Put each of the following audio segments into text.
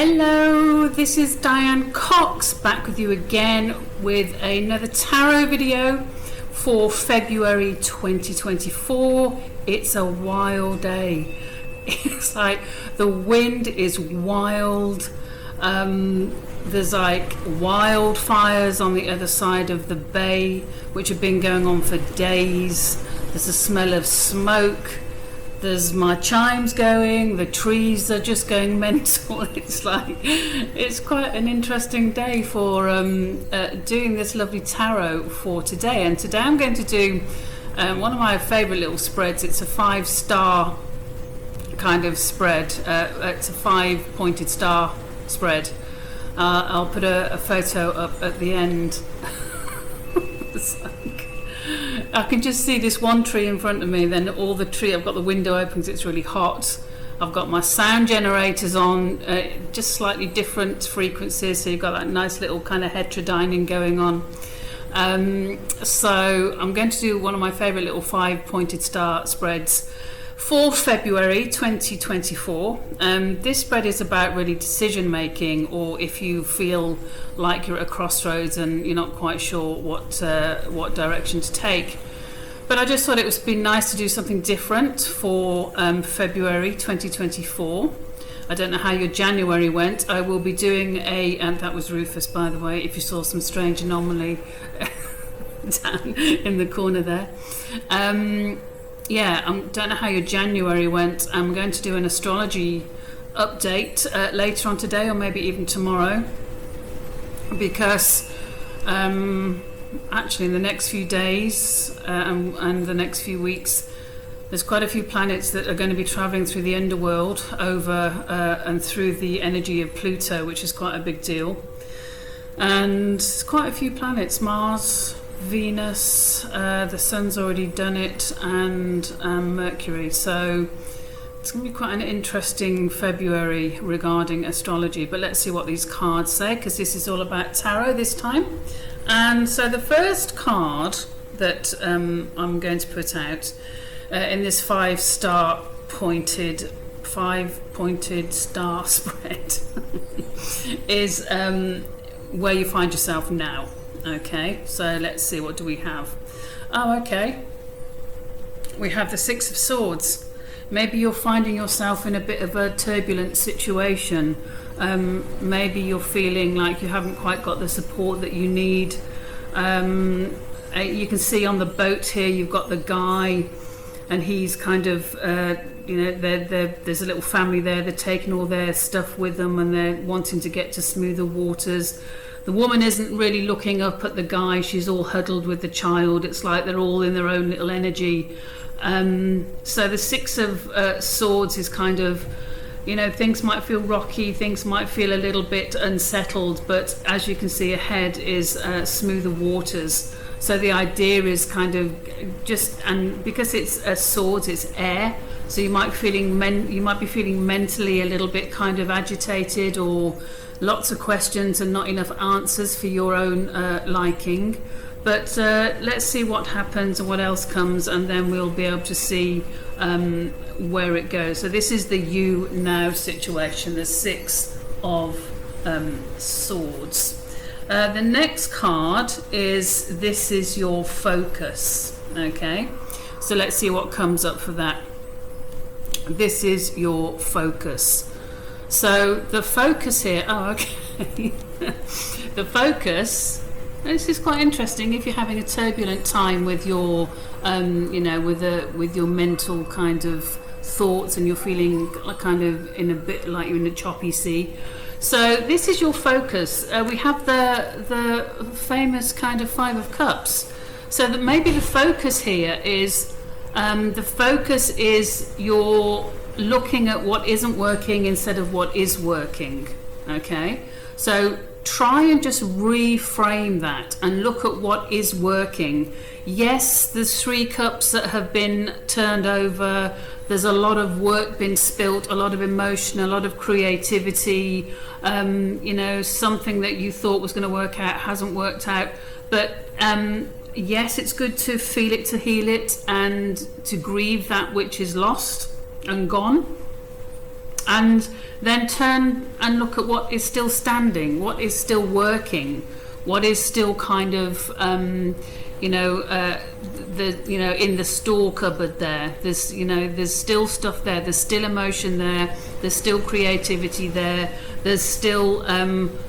Hello, this is Diane Cox back with you again with another tarot video for February 2024. It's a wild day. It's like the wind is wild. There's like wildfires on the other side of the bay which have been going on for days. There's a smell of smoke. There's my chimes going, the trees are just going mental. It's quite an interesting day for doing this lovely tarot for today. And today I'm going to do one of my favourite little spreads. It's a 5-star kind of spread. It's a 5-pointed star spread. I'll put a photo up at the end. I can just see this one tree in front of me, then all the tree, I've got the window open because it's really hot. I've got my sound generators on, just slightly different frequencies, so you've got that nice little kind of heterodyning going on. So I'm going to do one of my favourite little 5-pointed star spreads for February 2024. This spread is about really decision making, or if you feel like you're at a crossroads and you're not quite sure what direction to take. But I just thought it would be nice to do something different for February 2024. I don't know how your January went. I will be doing and that was Rufus, by the way, if you saw some strange anomaly down in the corner there. Yeah, I don't know how your January went. I'm going to do an astrology update later on today, or maybe even tomorrow, because actually in the next few days and the next few weeks, there's quite a few planets that are going to be traveling through the underworld over and through the energy of Pluto, which is quite a big deal. And there's quite a few planets: Mars, Venus, the Sun's already done it, and Mercury. So it's going to be quite an interesting February regarding astrology. But let's see what these cards say, because this is all about tarot this time. And so the first card that I'm going to put out in this 5-pointed star spread is where you find yourself now. Okay, so let's see, what do we have? Oh, okay, we have the 6 of Swords. Maybe you're finding yourself in a bit of a turbulent situation. Maybe you're feeling like you haven't quite got the support that you need. You can see on the boat here you've got the guy, and he's kind of there's a little family there. They're taking all their stuff with them and they're wanting to get to smoother waters. The woman isn't really looking up at the guy. She's all huddled with the child. It's like they're all in their own little energy. So the 6 of Swords is kind of, things might feel rocky, things might feel a little bit unsettled, but as you can see ahead is smoother waters. So the idea is kind of and because it's Swords, it's air, so you might be feeling mentally a little bit kind of agitated, or lots of questions and not enough answers for your own liking. But let's see what happens and what else comes, and then we'll be able to see where it goes. So this is the you now situation, the 6 of Swords. The next card is this is your focus. Okay, so let's see what comes up for that. This is your focus. So the focus here, the focus, this is quite interesting if you're having a turbulent time with your, with your mental kind of thoughts, and you're feeling kind of in a bit like you're in a choppy sea. So this is your focus. We have the famous kind of 5 of Cups. So that maybe the focus here is, you're looking at what isn't working instead of what is working. Okay, so try and just reframe that and look at what is working. Yes, there's 3 cups that have been turned over. There's a lot of work been spilt, a lot of emotion, a lot of creativity. Something that you thought was going to work out hasn't worked out. But yes, it's good to feel it, to heal it, and to grieve that which is lost and gone. And then turn and look at what is still standing, what is still working, what is still kind of, in the store cupboard there. There's still stuff there. There's still emotion there. There's still creativity there. There's still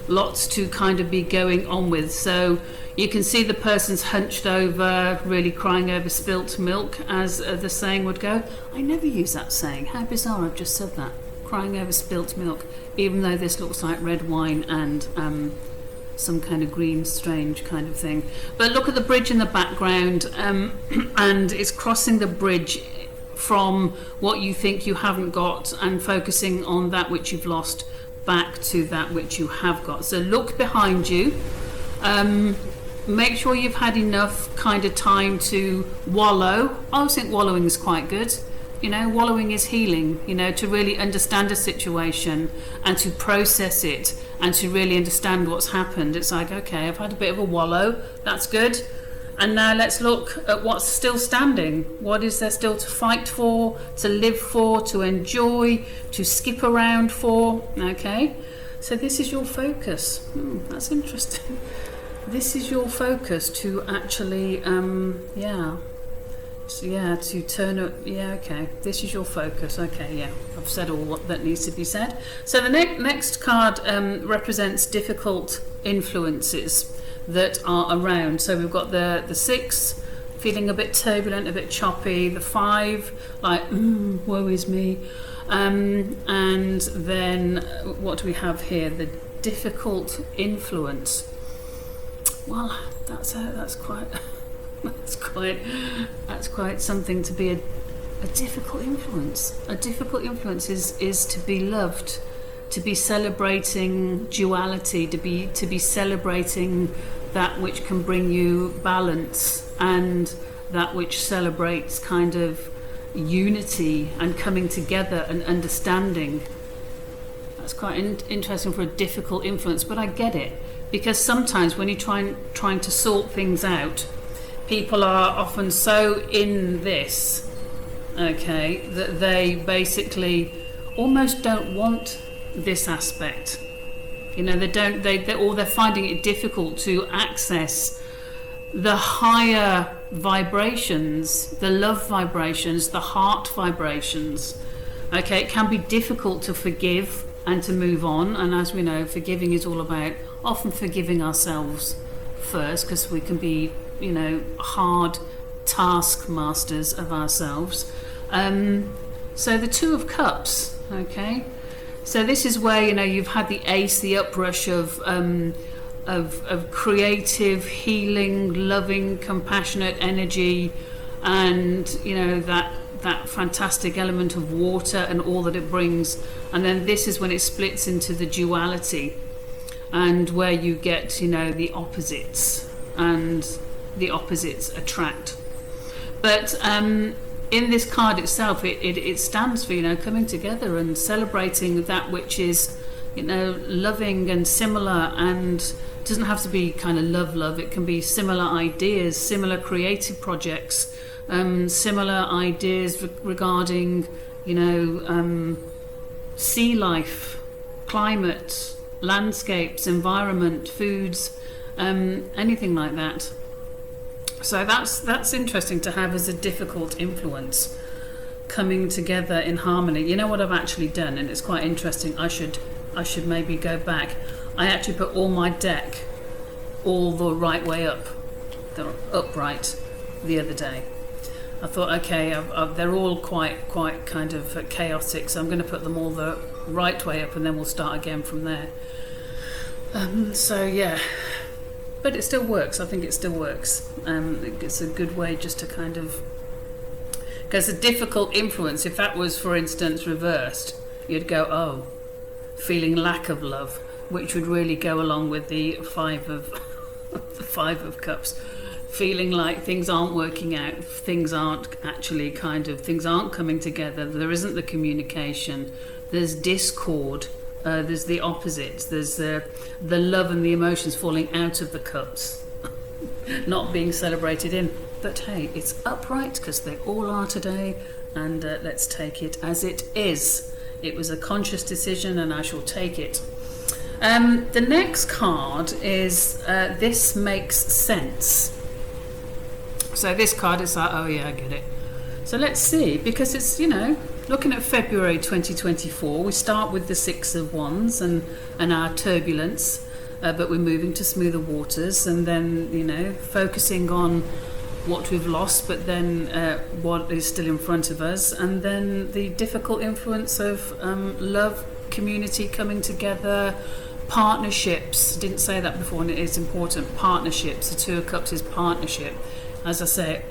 lots to kind of be going on with. So you can see the person's hunched over, really crying over spilt milk, as the saying would go. I never use that saying. How bizarre, I've just said that. Crying over spilt milk, even though this looks like red wine and some kind of green, strange kind of thing. But look at the bridge in the background, and it's crossing the bridge from what you think you haven't got and focusing on that which you've lost back to that which you have got. So look behind you. Make sure you've had enough kind of time to wallow. I always think wallowing is quite good. Wallowing is healing, to really understand a situation and to process it and to really understand what's happened. It's like, okay, I've had a bit of a wallow, that's good. And now let's look at what's still standing. What is there still to fight for, to live for, to enjoy, to skip around for? Okay, so this is your focus. That's interesting. This is your focus to actually, to turn it, okay, this is your focus, okay, yeah, I've said all what that needs to be said. So the next card represents difficult influences that are around. So we've got the 6, feeling a bit turbulent, a bit choppy, the 5, like, woe is me, and then what do we have here? The difficult influence. Well, that's quite... That's quite something to be a difficult influence. A difficult influence is to be loved, to be celebrating duality, to be celebrating that which can bring you balance and that which celebrates kind of unity and coming together and understanding. That's quite interesting for a difficult influence, but I get it, because sometimes when you're trying to sort things out, people are often so in this, okay, that they basically almost don't want this aspect. They're finding it difficult to access the higher vibrations, the love vibrations, the heart vibrations. Okay, it can be difficult to forgive and to move on, and as we know, forgiving is all about often forgiving ourselves first, because we can be hard taskmasters of ourselves. So the 2 of Cups, okay, so this is where you've had the Ace, the uprush of creative, healing, loving, compassionate energy, and that fantastic element of water and all that it brings. And then this is when it splits into the duality, and where you get the opposites, and the opposites attract. But in this card itself, it stands for coming together and celebrating that which is loving and similar, and it doesn't have to be kind of love. It can be similar ideas, similar creative projects, similar ideas regarding sea life, climate, landscapes, environment, foods, anything like that. So that's interesting to have as a difficult influence, coming together in harmony. You know what I've actually done, and it's quite interesting. I should maybe go back. I actually put all my deck all the right way up, the upright, the other day. I thought, okay, they're all quite kind of chaotic, so I'm going to put them all the right way up, and then we'll start again from there. So yeah. But it still works. I think it still works. It's a good way just to kind of... Because a difficult influence, if that was, for instance, reversed, you'd go, oh, feeling lack of love, which would really go along with the 5 of Cups. Feeling like things aren't working out, things aren't coming together, there isn't the communication, there's discord. There's the opposites. There's the love and the emotions falling out of the cups, not being celebrated in. But hey, it's upright because they all are today, and let's take it as it is. It was a conscious decision, and I shall take it. The next card is This Makes Sense. So this card is like, oh yeah, I get it. So let's see, because it's, looking at February 2024, we start with the Six of Wands and our turbulence, but we're moving to smoother waters, and then, focusing on what we've lost, but then what is still in front of us, and then the difficult influence of love, community coming together, partnerships. Didn't say that before, and it is important. Partnerships. The Two of Cups is partnership. As I say,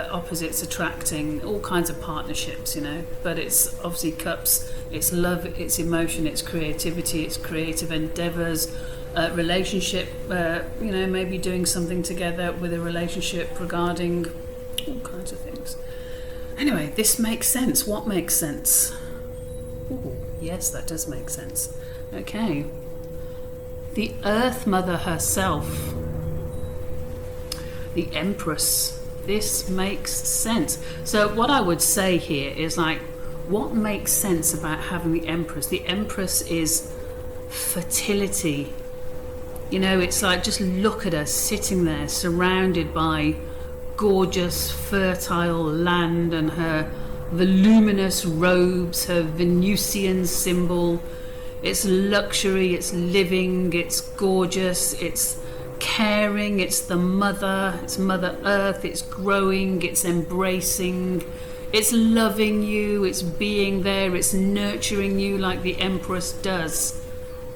opposites attracting, all kinds of partnerships, but it's obviously cups, it's love, it's emotion, it's creativity, it's creative endeavors, relationship, maybe doing something together with a relationship regarding all kinds of things. Anyway, this makes sense. What makes sense? Ooh, yes, that does make sense. Okay. The Earth Mother herself. The Empress. This makes sense. So what I would say here is like, what makes sense about having the Empress? The Empress is fertility. It's like, just look at her sitting there surrounded by gorgeous, fertile land and her voluminous robes, her Venusian symbol. It's luxury, it's living, it's gorgeous, it's caring, it's the mother, it's Mother Earth, it's growing, it's embracing, it's loving you, it's being there, it's nurturing you like the Empress does.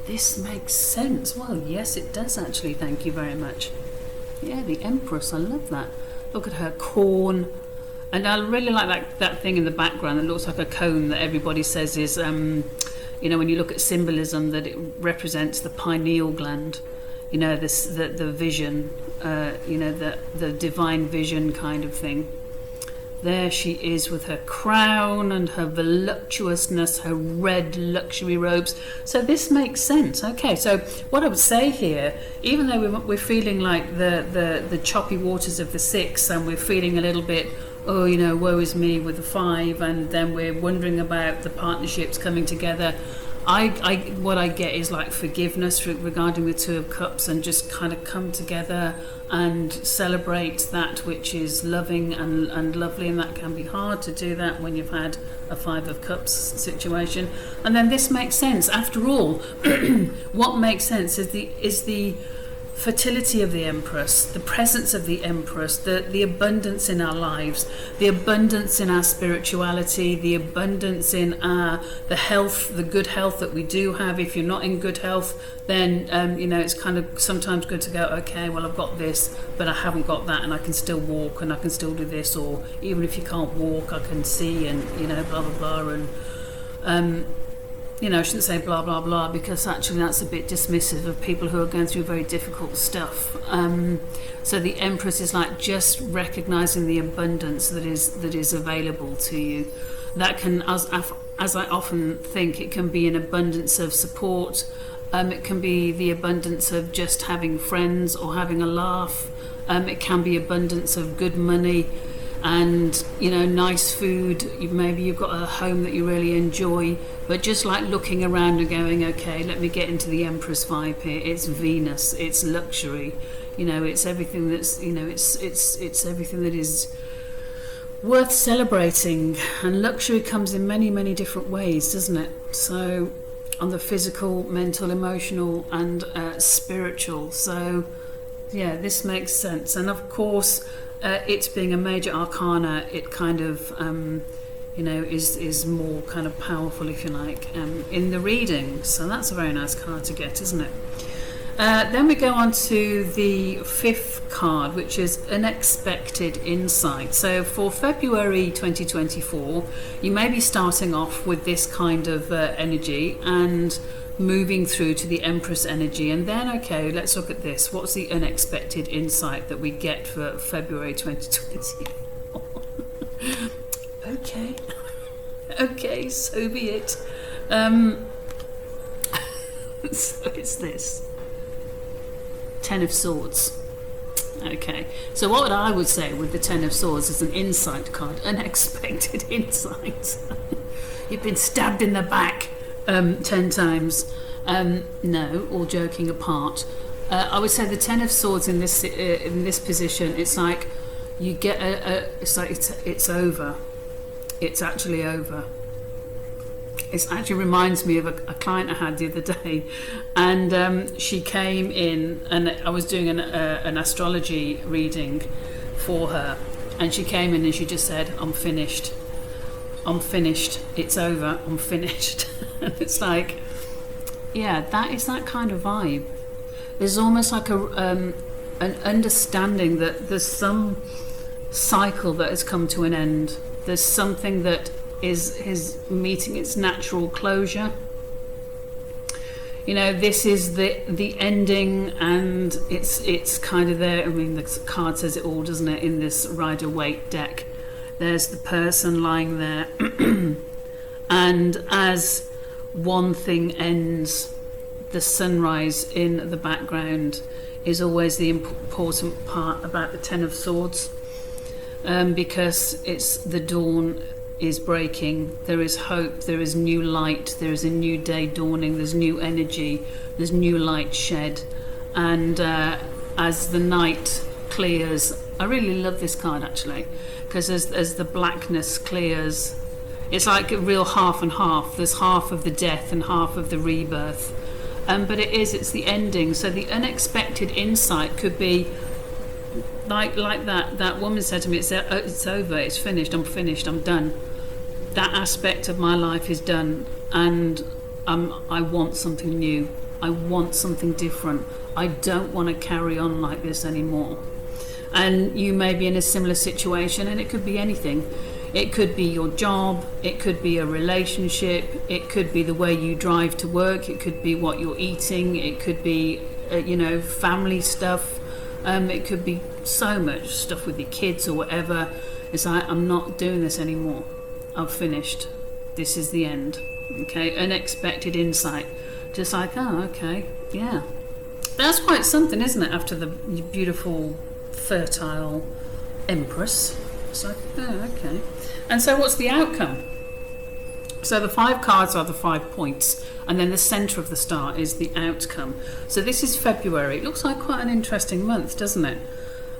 This makes sense. Well, yes, it does actually. Thank you very much. Yeah, the Empress, I love that. Look at her corn. And I really like that thing in the background that looks like a cone that everybody says is, when you look at symbolism, that it represents the pineal gland. The vision, the divine vision kind of thing. There she is with her crown and her voluptuousness, her red luxury robes. So this makes sense. Okay, so what I would say here, even though we're feeling like the choppy waters of the Six, and we're feeling a little bit, woe is me with the Five, and then we're wondering about the partnerships coming together, what I get is like forgiveness regarding the Two of Cups, and just kind of come together and celebrate that which is loving and lovely, and that can be hard to do that when you've had a Five of Cups situation. And then this makes sense. After all, what makes sense is the fertility of the Empress, the presence of the Empress, the abundance in our lives, the abundance in our spirituality, the abundance in the health, the good health that we do have. If you're not in good health, then it's kind of sometimes good to go, okay, well, I've got this, but I haven't got that, and I can still walk, and I can still do this, or even if you can't walk, I can see, and blah blah blah. And I shouldn't say blah blah blah, because actually that's a bit dismissive of people who are going through very difficult stuff. So the Empress is like just recognizing the abundance that is available to you. That can, as I often think, it can be an abundance of support. It can be the abundance of just having friends or having a laugh. It can be abundance of good money and nice food. Maybe you've got a home that you really enjoy, but just like looking around and going, okay, let me get into the Empress vibe here. It's Venus, it's luxury, it's everything that's it's everything that is worth celebrating. And luxury comes in many, many different ways, doesn't it? So on the physical, mental, emotional, and spiritual. So yeah, this makes sense. And of course, it's being a major arcana, it kind of is more kind of powerful, if you like, in the reading. So that's a very nice card to get, isn't it? Then we go on to the fifth card, which is Unexpected Insight. So for February 2024, you may be starting off with this kind of energy and moving through to the Empress energy, and then, okay, let's look at this. What's the unexpected insight that we get for February 2024? Okay, so be it. So it's this. Ten of Swords. Okay, so what I would say with the Ten of Swords is an insight card, unexpected insight. you've been stabbed in the back 10 times. No, all joking apart. I would say the Ten of Swords in this position, it's like you get it's like it's over. It's actually over. It actually reminds me of a client I had the other day, and she came in, and I was doing an astrology reading for her, and she came in and she just said, I'm finished, it's over, I'm finished. And it's like, yeah, that is that kind of vibe. There's almost like an understanding that there's some cycle that has come to an end. There's something that is meeting its natural closure. You know, this is the ending, and it's kind of there. I mean, the card says it all, doesn't it, in this Rider-Waite deck. There's the person lying there, and as one thing ends, the sunrise in the background is always the important part about the Ten of Swords, because it's the dawn is breaking, there is hope, there is new light, there is a new day dawning, there's new energy, there's new light shed, and as the night clears, I really love this card actually, because as the blackness clears, it's like a real half and half. There's half of the death and half of the rebirth, but it's the ending. So the unexpected insight could be like that woman said to me, it's over, it's finished, I'm done. That aspect of my life is done, and I want something new. I want something different. I don't want to carry on like this anymore. And you may be in a similar situation, and it could be anything. It could be your job, it could be a relationship, it could be the way you drive to work, it could be what you're eating, it could be family stuff, it could be so much stuff with your kids or whatever. It's like, I'm not doing this anymore. I've finished. This is the end. Okay, unexpected insight. Just like, oh, okay, yeah. That's quite something, isn't it? After the beautiful, fertile Empress. It's like, oh, okay. And so what's the outcome? So the 5 cards are the 5 points, and then the centre of the star is the outcome. So this is February. It looks like quite an interesting month, doesn't it?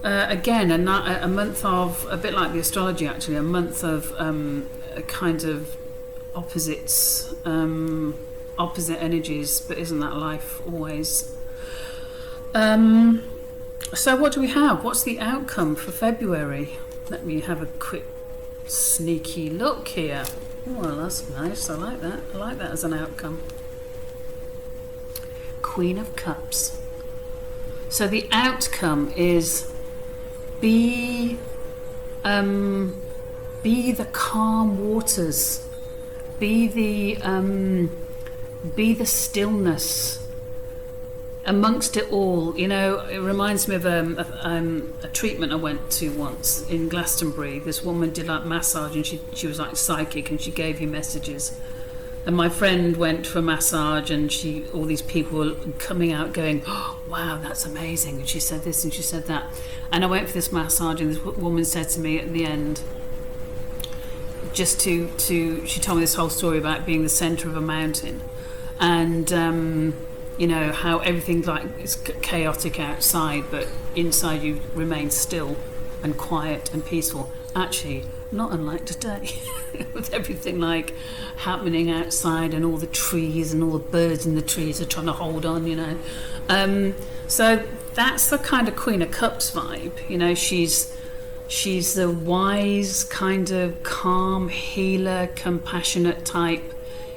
Again, a month of, a bit like the astrology actually, a month of a kind of opposites, opposite energies, but isn't that life always? So what do we have? What's the outcome for February? Let me have a quick sneaky look here. Well, that's nice. I like that as an outcome. Queen of Cups. So the outcome is be the calm waters, be the stillness amongst it all. You know, it reminds me of a treatment I went to once in Glastonbury. This woman did like massage, and she was like psychic, and she gave you messages. And my friend went for a massage, and all these people were coming out going, oh, wow, that's amazing. And she said this and she said that. And I went for this massage, and this woman said to me at the end, she told me this whole story about being the centre of a mountain, and how everything like is chaotic outside, but inside you remain still and quiet and peaceful. Actually, not unlike today, with everything like happening outside, and all the trees and all the birds in the trees are trying to hold on, So that's the kind of Queen of Cups vibe. She's the wise, kind of calm, healer, compassionate type.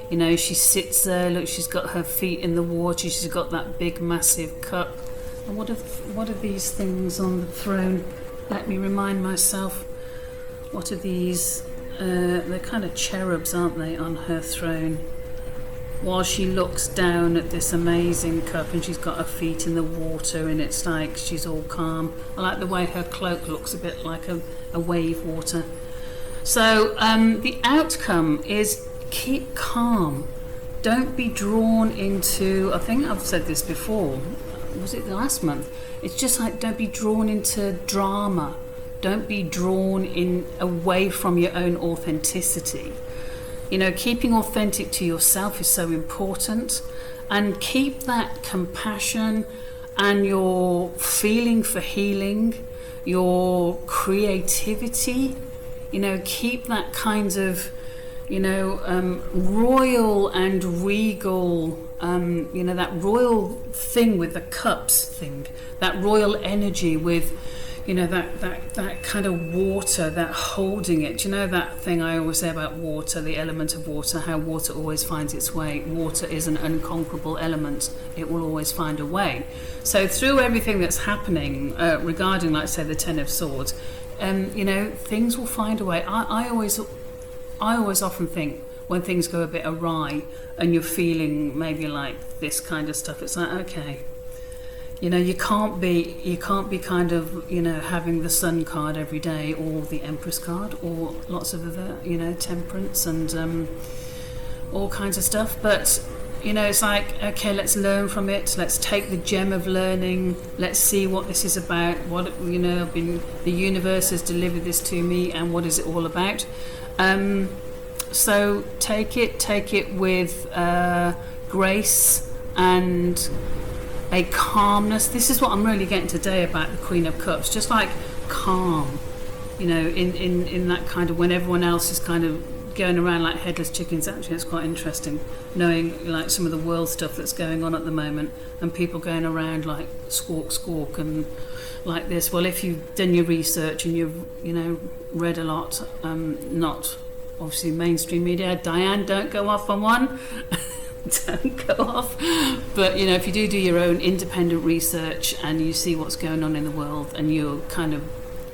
She sits there, look, she's got her feet in the water, she's got that big massive cup. And what are these things on the throne? Let me remind myself. What are these? They're kind of cherubs, aren't they, on her throne? While she looks down at this amazing cup, and she's got her feet in the water, and it's like she's all calm. I like the way her cloak looks a bit like a wave water. So the outcome is keep calm. Don't be drawn into, I think I've said this before, was it last month? It's just like, don't be drawn into drama. Don't be drawn away from your own authenticity. You know, keeping authentic to yourself is so important, and keep that compassion and your feeling for healing, your creativity, you know, keep that kind of, you know, royal and regal, you know, that royal thing with the cups thing, that royal energy with, you know, that kind of water, that holding it. You know that thing I always say about water, the element of water, how water always finds its way. Water is an unconquerable element. It will always find a way. So through everything that's happening regarding, like say, the Ten of Swords, you know, things will find a way. I always often think when things go a bit awry and you're feeling maybe like this kind of stuff, it's like, okay, you know, you can't be kind of, you know, having the Sun card every day, or the Empress card, or lots of other, you know, Temperance and all kinds of stuff. But, you know, it's like, okay, let's learn from it. Let's take the gem of learning. Let's see what this is about. What, you know, the universe has delivered this to me, and what is it all about? So take it with grace and a calmness. This is what I'm really getting today about the Queen of Cups, just like calm, you know, in that kind of, when everyone else is kind of going around like headless chickens. Actually, it's quite interesting knowing like some of the world stuff that's going on at the moment, and people going around like squawk and like this. Well, if you've done your research and you've, you know, read a lot, not obviously mainstream media, Diane, don't go off on one. Don't go off. But, you know, if you do your own independent research and you see what's going on in the world, and you're kind of,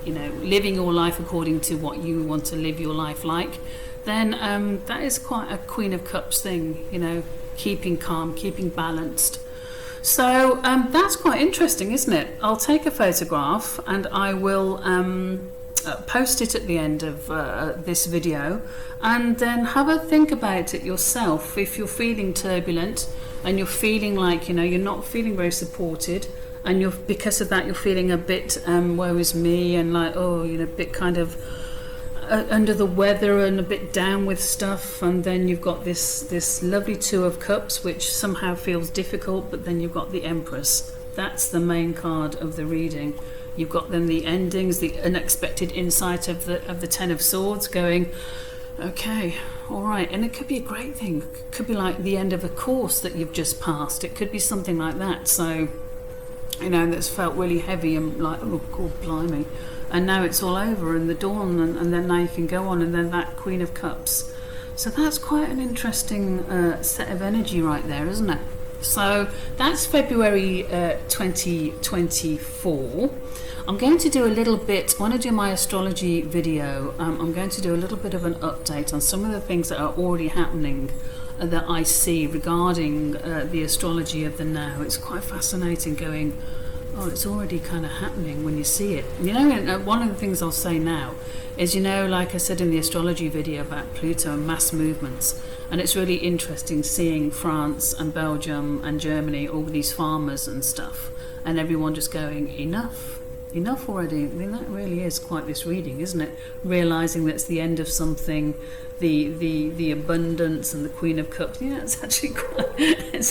you know, living your life according to what you want to live your life like, then that is quite a Queen of Cups thing, you know, keeping calm, keeping balanced. So that's quite interesting, isn't it? I'll take a photograph and I will post it at the end of this video, and then have a think about it yourself. If you're feeling turbulent and you're feeling like, you know, you're not feeling very supported, and you're, because of that, you're feeling a bit woe is me, and like, oh, you know, a bit kind of under the weather and a bit down with stuff, and then you've got this lovely Two of Cups, which somehow feels difficult, but then you've got the Empress. That's the main card of the reading. You've got then the endings, the unexpected insight of the Ten of Swords, going, okay, all right. And it could be a great thing. It could be like the end of a course that you've just passed. It could be something like that. So, you know, that's felt really heavy and like, oh, God, blimey. And now it's all over, and the dawn, and then now you can go on, and then that Queen of Cups. So that's quite an interesting set of energy right there, isn't it? So that's February 2024. I'm going to do a little bit, when I do my astrology video, I'm going to do a little bit of an update on some of the things that are already happening that I see regarding the astrology of the now. It's quite fascinating going, oh, it's already kind of happening when you see it. You know, and one of the things I'll say now is, you know, like I said in the astrology video about Pluto and mass movements, and it's really interesting seeing France and Belgium and Germany, all these farmers and stuff, and everyone just going, enough already. I mean, that really is quite this reading, isn't it? Realizing that it's the end of something, the abundance and the Queen of Cups. Yeah, it's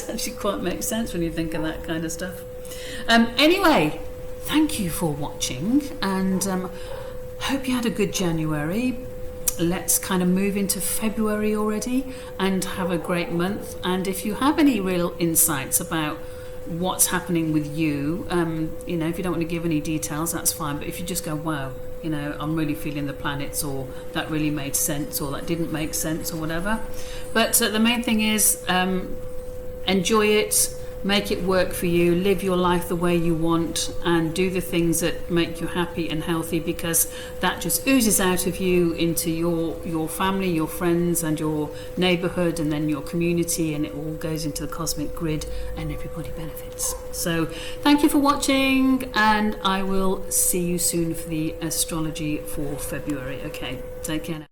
actually quite makes sense when you think of that kind of stuff. Anyway, thank you for watching, and hope you had a good January. Let's kind of move into February already and have a great month. And if you have any real insights about what's happening with you, you know, if you don't want to give any details, that's fine. But if you just go, wow, you know, I'm really feeling the planets, or that really made sense, or that didn't make sense, or whatever. But the main thing is enjoy it. Make it work for you, live your life the way you want, and do the things that make you happy and healthy, because that just oozes out of you into your family, your friends, and your neighborhood, and then your community, and it all goes into the cosmic grid, and everybody benefits. So thank you for watching, and I will see you soon for the astrology for February. Okay, take care now.